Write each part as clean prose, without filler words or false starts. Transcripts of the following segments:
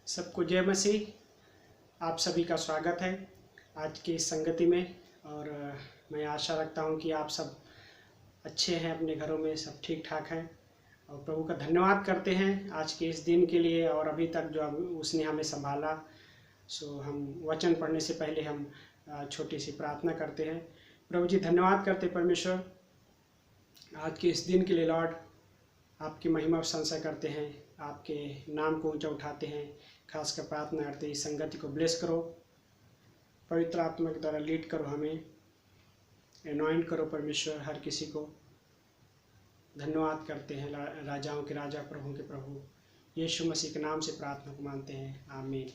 सबको जय मसीह। आप सभी का स्वागत है आज की इस संगति में। और मैं आशा रखता हूं कि आप सब अच्छे हैं, अपने घरों में सब ठीक ठाक हैं और प्रभु का धन्यवाद करते हैं आज के इस दिन के लिए और अभी तक जो उसने हमें संभाला। सो हम वचन पढ़ने से पहले हम छोटी सी प्रार्थना करते हैं। प्रभु जी, धन्यवाद करते परमेश्वर आज के इस दिन के लिए। लॉर्ड, आपकी महिमा प्रशंसा करते हैं, आपके नाम को ऊंचा उठाते हैं। खासकर प्रार्थना करते हैं इस संगति को ब्लेस करो, पवित्र आत्मा के द्वारा लीड करो, हमें एनॉइंट करो परमेश्वर, हर किसी को। धन्यवाद करते हैं राजाओं के राजा, प्रभु के प्रभु, यीशु मसीह के नाम से प्रार्थना को मानते हैं, आमीन।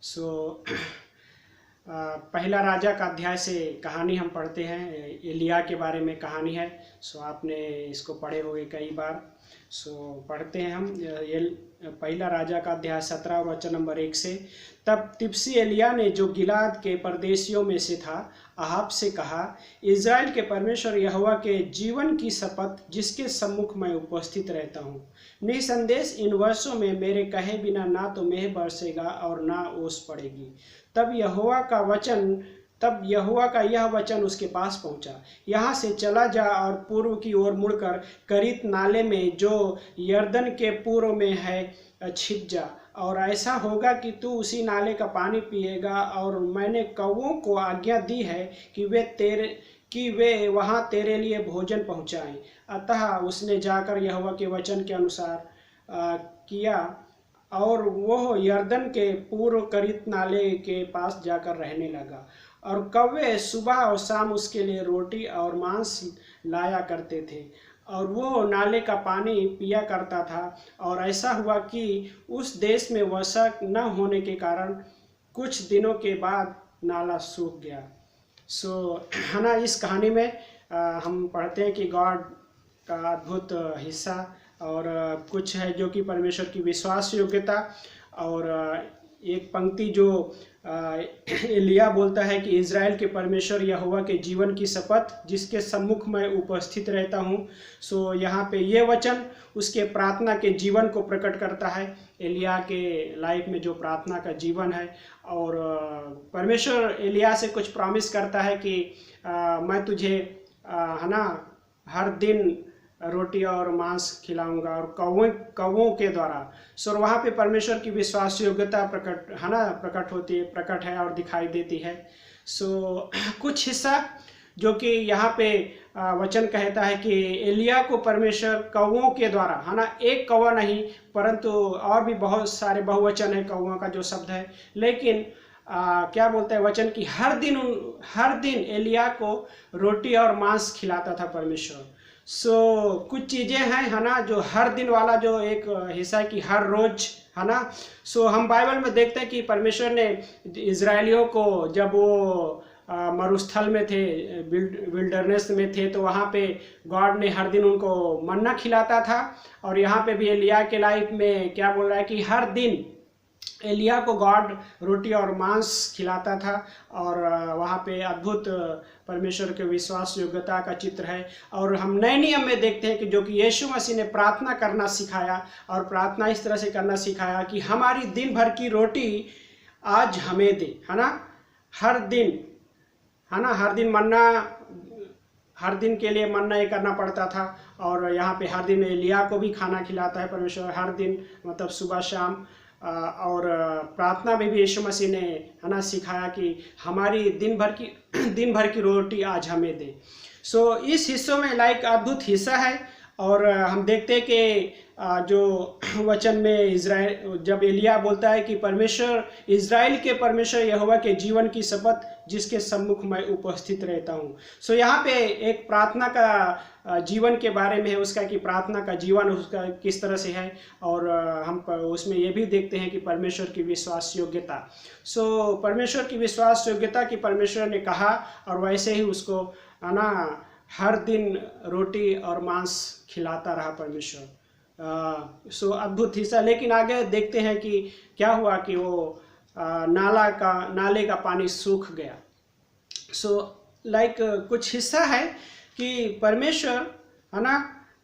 सो पहला राजा का अध्याय से कहानी हम पढ़ते हैं। एलिया के बारे में कहानी है। सो आपने इसको पढ़े होंगे कई बार। सो पढ़ते हैं हम पहला राजा का अध्याय 17 और वचन नंबर 1 से। तब तिप्सी एलिया ने, जो गिलाद के परदेशियों में से था, अहाब से कहा, इज़राइल के परमेश्वर यहोवा के जीवन की शपथ जिसके सम्मुख मैं उपस्थित रहता हूँ, निसंदेश इन वर्षों में मेरे कहे बिना ना तो मेघ बरसेगा और ना ओस पड़ेगी। तब यहोवा का यह वचन उसके पास पहुंचा, यहाँ से चला जा और पूर्व की ओर मुड़कर करीत नाले में जो यरदन के पूर्व में है छिप जा, और ऐसा होगा कि तू उसी नाले का पानी पिएगा। और मैंने कौवों को आज्ञा दी है कि वे वहाँ तेरे लिए भोजन पहुँचाएं। अतः उसने जाकर यहोवा के वचन के अनुसार किया और वह यरदन के पूर्व करीत नाले के पास जाकर रहने लगा। और कौवे सुबह और शाम उसके लिए रोटी और मांस लाया करते थे और वो नाले का पानी पिया करता था। और ऐसा हुआ कि उस देश में वर्षा न होने के कारण कुछ दिनों के बाद नाला सूख गया। सो है ना, इस कहानी में हम पढ़ते हैं कि गॉड का अद्भुत हिस्सा और कुछ है जो कि परमेश्वर की विश्वास योग्यता। और एक पंक्ति जो एलिया बोलता है कि इज़राइल के परमेश्वर यहोवा के जीवन की शपथ जिसके सम्मुख मैं उपस्थित रहता हूँ। सो यहाँ पे ये वचन उसके प्रार्थना के जीवन को प्रकट करता है, एलिया के लाइफ में जो प्रार्थना का जीवन है। और परमेश्वर एलिया से कुछ प्रॉमिस करता है कि मैं तुझे है ना हर दिन रोटी और मांस खिलाऊंगा और कौवों के द्वारा। सो वहाँ पे परमेश्वर की विश्वास योग्यता प्रकट है और दिखाई देती है। सो कुछ हिस्सा जो कि यहाँ पे वचन कहता है कि एलिया को परमेश्वर कौवों के द्वारा, है ना, एक कौवा नहीं परंतु और भी बहुत सारे बहुवचन है कौवों का जो शब्द है, लेकिन क्या बोलता है वचन कि हर दिन एलिया को रोटी और मांस खिलाता था परमेश्वर। सो कुछ चीज़ें हैं, है ना, जो हर दिन वाला जो एक हिस्सा है कि हर रोज, है ना। सो हम बाइबल में देखते हैं कि परमेश्वर ने इजरायलियों को जब वो मरुस्थल में थे, विल्डरनेस में थे, तो वहाँ पे गॉड ने हर दिन उनको मन्ना खिलाता था। और यहाँ पे भी एलिया के लाइफ में क्या बोल रहा है कि हर दिन एलिया को गॉड रोटी और मांस खिलाता था। और वहाँ पे अद्भुत परमेश्वर के विश्वास योग्यता का चित्र है। और हम नए नियम में देखते हैं कि जो कि यीशु मसीह ने प्रार्थना करना सिखाया, और प्रार्थना इस तरह से करना सिखाया कि हमारी दिन भर की रोटी आज हमें दे, है ना, हर दिन, है ना, हर दिन मन्ना, हर दिन के लिए मन्ना ये करना पड़ता था। और यहाँ पे हर दिन एलिया को भी खाना खिलाता है परमेश्वर, हर दिन, मतलब सुबह शाम। और प्रार्थना में भी यीशु मसीह ने, है ना, सिखाया कि हमारी दिन भर की रोटी आज हमें दे। सो इस हिस्सों में लाइक अद्भुत हिस्सा है। और हम देखते हैं कि जो वचन में इज़राइल, जब एलिया बोलता है कि परमेश्वर, इज़राइल के परमेश्वर यहोवा के जीवन की शपथ जिसके सम्मुख मैं उपस्थित रहता हूँ। सो यहाँ पे एक प्रार्थना का जीवन के बारे में है उसका, कि प्रार्थना का जीवन उसका किस तरह से है। और हम उसमें ये भी देखते हैं कि परमेश्वर की विश्वास योग्यता। सो परमेश्वर की विश्वास योग्यता कि परमेश्वर ने कहा और वैसे ही उसको, है ना, हर दिन रोटी और मांस खिलाता रहा परमेश्वर। सो अद्भुत हिस्सा। लेकिन आगे देखते हैं कि क्या हुआ कि वो नाले का पानी सूख गया। सो लाइक कुछ हिस्सा है कि परमेश्वर, है ना,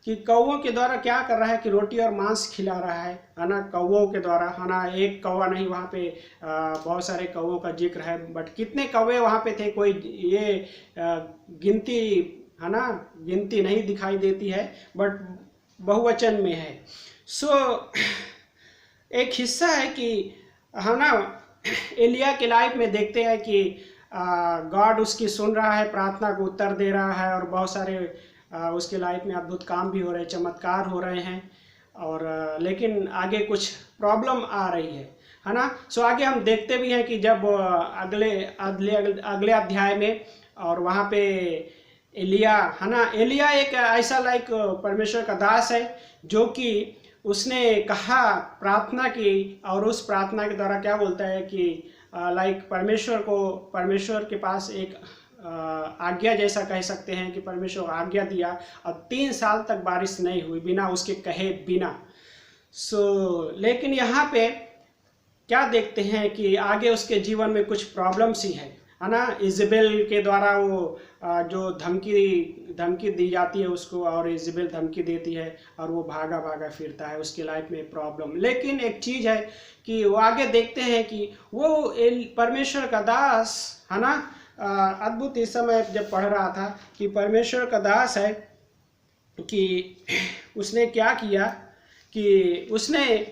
कि कौवों के द्वारा क्या कर रहा है कि रोटी और मांस खिला रहा है ना, कौवों के द्वारा, है ना। एक कौवा नहीं, वहाँ पे बहुत सारे कौवों का जिक्र है, बट कितने कौवे वहाँ पे थे कोई ये गिनती, है ना, गिनती नहीं दिखाई देती है, बट बहुवचन में है। सो एक हिस्सा है कि, है ना, एलिया के लाइफ में देखते हैं कि गॉड उसकी सुन रहा है, प्रार्थना को उत्तर दे रहा है, और बहुत सारे उसके लाइफ में अद्भुत काम भी हो रहे हैं, चमत्कार हो रहे हैं, और लेकिन आगे कुछ प्रॉब्लम आ रही है ना। सो आगे हम देखते भी हैं कि जब अगले अध्याय में, और वहाँ पे एलिया, है ना, एलिया एक ऐसा लाइक परमेश्वर का दास है जो कि उसने कहा, प्रार्थना की, और उस प्रार्थना के द्वारा क्या बोलता है कि लाइक परमेश्वर के पास एक आज्ञा जैसा कह सकते हैं कि परमेश्वर आज्ञा दिया, और 3 साल तक बारिश नहीं हुई बिना उसके कहे बिना। सो लेकिन यहाँ पे क्या देखते हैं कि आगे उसके जीवन में कुछ प्रॉब्लम्स ही है ना। इजबेल के द्वारा वो जो धमकी दी जाती है उसको, और इजबेल धमकी देती है, और वो भागा फिरता है, उसके लाइफ में प्रॉब्लम। लेकिन एक चीज़ है कि वो आगे देखते हैं कि वो परमेश्वर का दास, है ना, अद्भुत। इस समय जब पढ़ रहा था कि परमेश्वर का दास है कि उसने क्या किया कि उसने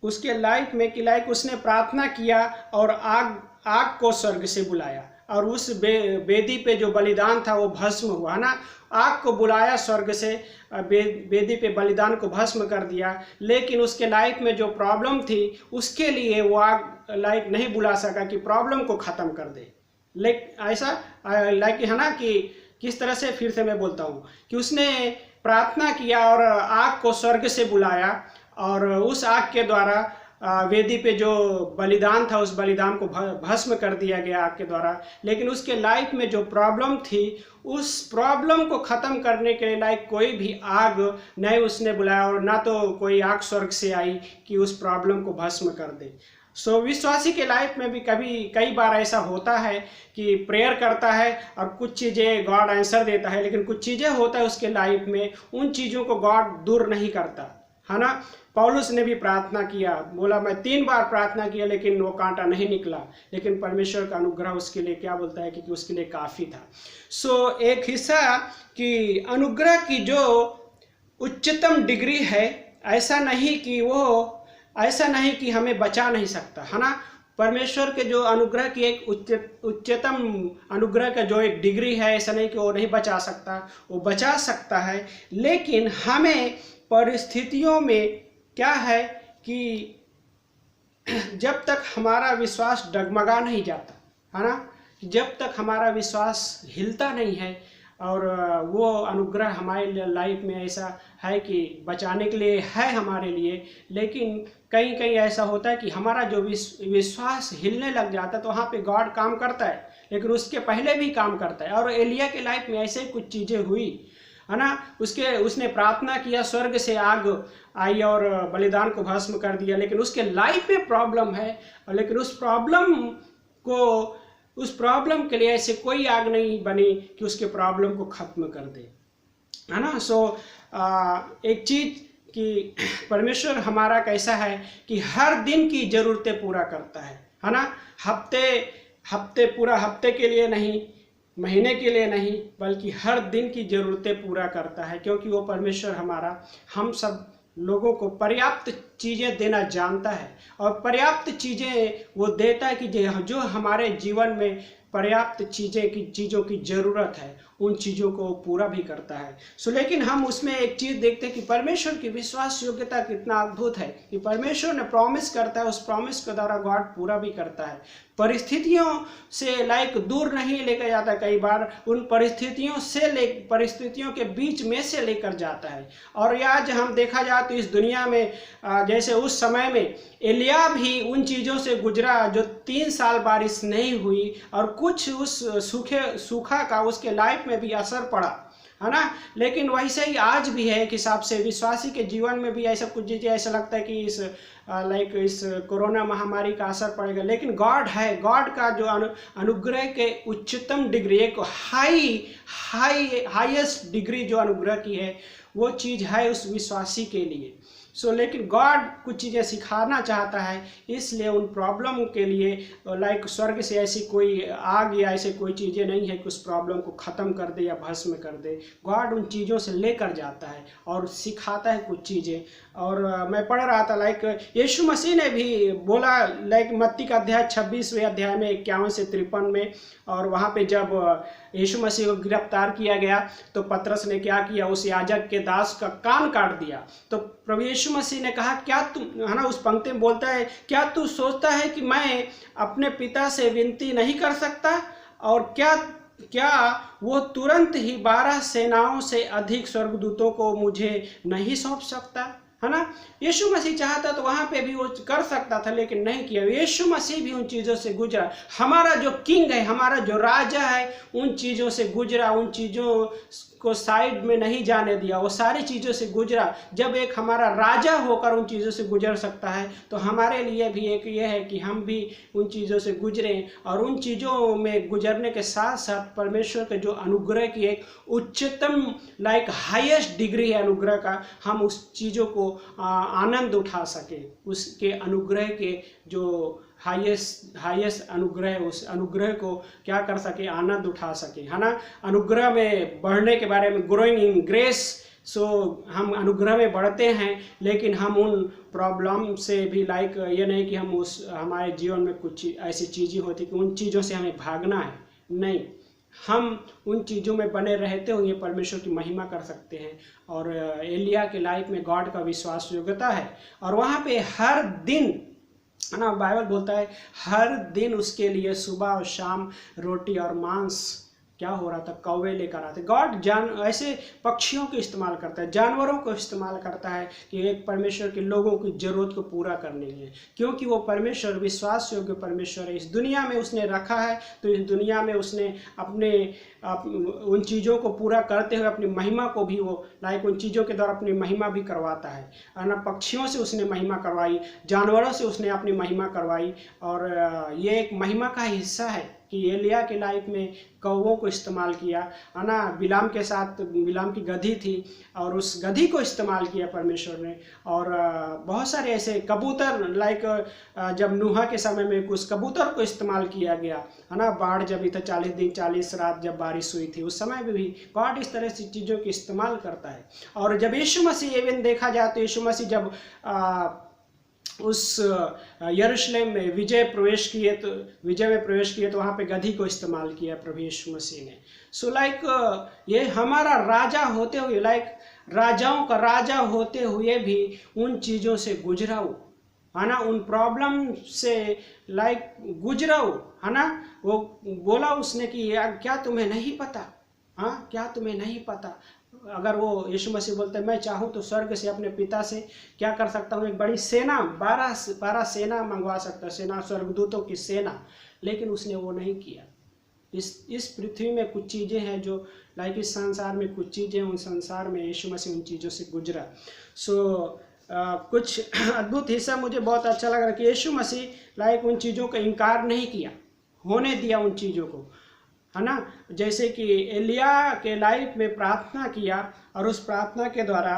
उसके लाइफ में कि लाइक उसने प्रार्थना किया और आग को स्वर्ग से बुलाया, और उस बेदी पे जो बलिदान था वो भस्म हुआ, है ना। आग को बुलाया स्वर्ग से, बेदी पे बलिदान को भस्म कर दिया, लेकिन उसके लाइफ में जो प्रॉब्लम थी उसके लिए वो आग लाइक नहीं बुला सका कि प्रॉब्लम को ख़त्म कर दे। लेकिन ऐसा लाइक, है ना, कि किस तरह से, फिर से मैं बोलता हूँ कि उसने प्रार्थना किया और आग को स्वर्ग से बुलाया, और उस आग के द्वारा वेदी पे जो बलिदान था उस बलिदान को भस्म कर दिया गया आग के द्वारा। लेकिन उसके लाइफ में जो प्रॉब्लम थी उस प्रॉब्लम को ख़त्म करने के लिए लाइक कोई भी आग नहीं उसने बुलाया, और ना तो कोई आग स्वर्ग से आई कि उस प्रॉब्लम को भस्म कर दे। सो विश्वासी के लाइफ में भी कई बार ऐसा होता है कि प्रेयर करता है और कुछ चीज़ें गॉड आंसर देता है, लेकिन कुछ चीज़ें होता है उसके लाइफ में, उन चीज़ों को गॉड दूर नहीं करता, है ना। पौलुस ने भी प्रार्थना किया, बोला मैं 3 बार प्रार्थना किया लेकिन वो कांटा नहीं निकला, लेकिन परमेश्वर का अनुग्रह उसके लिए क्या बोलता है कि उसके लिए काफ़ी था। सो एक हिस्सा कि अनुग्रह की जो उच्चतम डिग्री है, ऐसा नहीं कि हमें बचा नहीं सकता, है ना। परमेश्वर के जो अनुग्रह की एक उच्चतम अनुग्रह का जो एक डिग्री है, ऐसा नहीं कि वो नहीं बचा सकता, वो बचा सकता है। लेकिन हमें परिस्थितियों में क्या है कि जब तक हमारा विश्वास डगमगा नहीं जाता, है ना, जब तक हमारा विश्वास हिलता नहीं है, और वो अनुग्रह हमारे लाइफ में ऐसा है कि बचाने के लिए है हमारे लिए, लेकिन कहीं ऐसा होता है कि हमारा जो विश्वास हिलने लग जाता है तो वहाँ पे गॉड काम करता है, लेकिन उसके पहले भी काम करता है। और एलिया के लाइफ में ऐसे कुछ चीज़ें हुई, है ना। उसने प्रार्थना किया, स्वर्ग से आग आई और बलिदान को भस्म कर दिया, लेकिन उसके लाइफ में प्रॉब्लम है, लेकिन उस प्रॉब्लम के लिए ऐसे कोई आग नहीं बनी कि उसके प्रॉब्लम को ख़त्म कर दे, है ना। सो एक चीज़ कि परमेश्वर हमारा कैसा है कि हर दिन की ज़रूरतें पूरा करता है ना। पूरा हफ्ते के लिए नहीं, महीने के लिए नहीं, बल्कि हर दिन की ज़रूरतें पूरा करता है, क्योंकि वो परमेश्वर हमारा हम सब लोगों को पर्याप्त चीज़ें देना जानता है, और पर्याप्त चीज़ें वो देता है कि जो हमारे जीवन में पर्याप्त चीज़ों की ज़रूरत है, उन चीज़ों को पूरा भी करता है। सो लेकिन हम उसमें एक चीज़ देखते हैं कि परमेश्वर की विश्वास योग्यता कितना अद्भुत है कि परमेश्वर ने प्रॉमिस करता है, उस प्रॉमिस के द्वारा गॉड पूरा भी करता है। परिस्थितियों से लाइक दूर नहीं लेकर जाता, कई बार उन परिस्थितियों के बीच में से लेकर जाता है। और आज हम देखा जाए तो इस दुनिया में जैसे उस समय में एलिया भी उन चीज़ों से गुजरा जो 3 साल बारिश नहीं हुई, और कुछ उस सूखा का उसके लाइफ में भी असर पड़ा, है ना। लेकिन वैसे ही आज भी है एक हिसाब से विश्वासी के जीवन में भी ऐसा कुछ चीज़ें ऐसा लगता है कि इस इस कोरोना महामारी का असर पड़ेगा, लेकिन गॉड है, गॉड का जो अनुग्रह के उच्चतम डिग्री, एक हाईएस्ट डिग्री जो अनुग्रह की है वो चीज़ है उस विश्वासी के लिए। लेकिन गॉड कुछ चीज़ें सिखाना चाहता है, इसलिए उन प्रॉब्लम के लिए स्वर्ग से ऐसी कोई आग या ऐसे कोई चीज़ें नहीं है कि उस प्रॉब्लम को ख़त्म कर दे या भस्म कर दे। गॉड उन चीज़ों से लेकर जाता है और सिखाता है कुछ चीज़ें। और मैं पढ़ रहा था यीशु मसीह ने भी बोला मत्ती का अध्याय 26वें अध्याय में 51 से 53 में, और वहाँ पे जब यीशु मसीह को गिरफ्तार किया गया तो पतरस ने क्या किया, उस याजक के दास का कान काट दिया। तो प्रभु यीशु मसीह ने कहा क्या तुम, है ना, उस पंक्ति में बोलता है, क्या तू सोचता है कि मैं अपने पिता से विनती नहीं कर सकता, और क्या वो तुरंत ही 12 सेनाओं से अधिक स्वर्गदूतों को मुझे नहीं सौंप सकता, है ना। यीशु मसीह चाहता तो वहाँ पे भी वो कर सकता था, लेकिन नहीं किया। यीशु मसीह भी उन चीज़ों से गुजरा। हमारा जो किंग है, हमारा जो राजा है, उन चीज़ों से गुजरा, उन चीज़ों को साइड में नहीं जाने दिया, वो सारी चीज़ों से गुजरा। जब एक हमारा राजा होकर उन चीज़ों से गुजर सकता है तो हमारे लिए भी एक ये है कि हम भी उन चीज़ों से गुजरें, और उन चीज़ों में गुजरने के साथ साथ परमेश्वर के जो अनुग्रह की एक उच्चतम हाईएस्ट डिग्री है अनुग्रह का, हम उस चीज़ों को आनंद उठा सके, उसके अनुग्रह के जो हाईएस्ट अनुग्रह है, उस अनुग्रह को क्या कर सके, आनंद उठा सके, है ना। अनुग्रह में बढ़ने के बारे में, ग्रोइंग इन ग्रेस, हम अनुग्रह में बढ़ते हैं, लेकिन हम उन प्रॉब्लम से भी ये नहीं कि हम हमारे जीवन में कुछ ऐसी चीज़ें होती कि उन चीज़ों से हमें भागना है, नहीं, हम उन चीज़ों में बने रहते हुए परमेश्वर की महिमा कर सकते हैं। और एलिया के लाइफ में गॉड का विश्वास योग्यता है, और वहाँ पे हर दिन, है ना, बाइबल बोलता है हर दिन उसके लिए सुबह और शाम रोटी और मांस क्या हो रहा था, कौवे लेकर आते। गॉड ऐसे पक्षियों को इस्तेमाल करता है, जानवरों को इस्तेमाल करता है कि एक परमेश्वर के लोगों की ज़रूरत को पूरा करने के लिए, क्योंकि वो परमेश्वर विश्वास योग्य परमेश्वर है। इस दुनिया में उसने रखा है, तो इस दुनिया में उसने उन चीज़ों को पूरा करते हुए अपनी महिमा को भी वो उन चीज़ों के द्वारा अपनी महिमा भी करवाता है ना। पक्षियों से उसने महिमा करवाई, जानवरों से उसने अपनी महिमा करवाई, और ये एक महिमा का हिस्सा है कि एलिया के लाइफ में कौवों को इस्तेमाल किया, है ना। बिलाम के साथ, बिलाम की गधी थी और उस गधी को इस्तेमाल किया परमेश्वर ने। और बहुत सारे ऐसे कबूतर, जब नूहा के समय में उस कबूतर को इस्तेमाल किया गया, है ना। बाढ़ जब भी था, 40 दिन 40 रात जब बारिश हुई थी, उस समय में भी गॉड इस तरह से चीज़ों की इस्तेमाल करता है। और जब यीशु मसीह इवन देखा जाए तो यीशु मसीह जब उस यरूशलेम में विजय में प्रवेश किए तो वहाँ पे गधी को इस्तेमाल किया प्रभु यीशु मसीह ने। ये हमारा राजा होते हुए, राजाओं का राजा होते हुए भी उन चीज़ों से गुजरा हो, है ना, उन प्रॉब्लम से गुजरा हो, है ना। वो बोला उसने कि क्या तुम्हें नहीं पता, हाँ, क्या तुम्हें नहीं पता। अगर वो यीशु मसीह बोलते मैं चाहूँ तो स्वर्ग से अपने पिता से क्या कर सकता हूँ, एक बड़ी सेना, 12 सेना मंगवा सकता, सेना, स्वर्गदूतों की सेना, लेकिन उसने वो नहीं किया। इस पृथ्वी में कुछ चीज़ें हैं जो इस संसार में कुछ चीज़ें, उन संसार में यीशु मसीह उन चीज़ों से गुजरा। कुछ अद्भुत हिस्सा मुझे बहुत अच्छा लग रहा कि यीशु मसीह उन चीज़ों का इनकार नहीं किया, होने दिया उन चीज़ों को, है ना। जैसे कि एलिया के लाइफ में प्रार्थना किया और उस प्रार्थना के द्वारा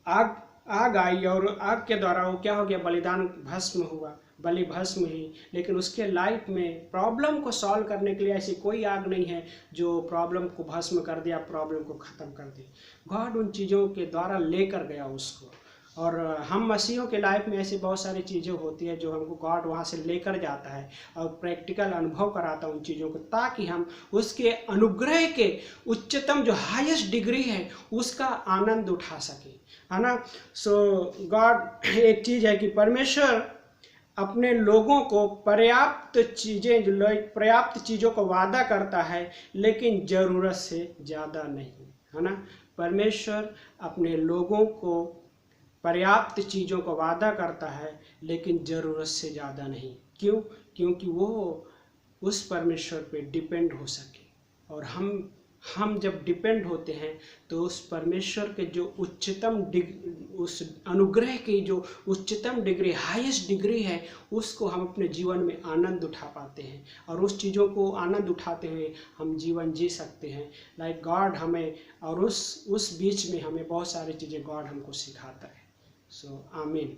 आग आई, और आग के द्वारा वो क्या हो गया, बलिदान भस्म हुआ, बलि भस्म हुई। लेकिन उसके लाइफ में प्रॉब्लम को सॉल्व करने के लिए ऐसी कोई आग नहीं है जो प्रॉब्लम को भस्म कर दिया, प्रॉब्लम को ख़त्म कर दिया। गॉड उन चीज़ों के द्वारा लेकर गया उसको। और हम मसीहों के लाइफ में ऐसी बहुत सारी चीज़ें होती है जो हमको गॉड वहाँ से लेकर जाता है और प्रैक्टिकल अनुभव कराता है उन चीज़ों को, ताकि हम उसके अनुग्रह के उच्चतम जो हाईएस्ट डिग्री है उसका आनंद उठा सके, है ना। गॉड एक चीज़ है कि परमेश्वर अपने लोगों को पर्याप्त चीज़ों को वादा करता है, लेकिन ज़रूरत से ज़्यादा नहीं, है ना। परमेश्वर अपने लोगों को पर्याप्त चीज़ों को वादा करता है, लेकिन ज़रूरत से ज़्यादा नहीं। क्योंकि वो उस परमेश्वर पे डिपेंड हो सके और हम हम जब डिपेंड होते हैं तो उस परमेश्वर के जो उच्चतम उस अनुग्रह की जो उच्चतम डिग्री, हाईएस्ट डिग्री है, उसको हम अपने जीवन में आनंद उठा पाते हैं और उस चीज़ों को आनंद उठाते हुए हम जीवन जी सकते हैं। लाइक गॉड हमें, और उस बीच में हमें बहुत सारी चीज़ें गॉड हमको सिखाता है। सो आमीन।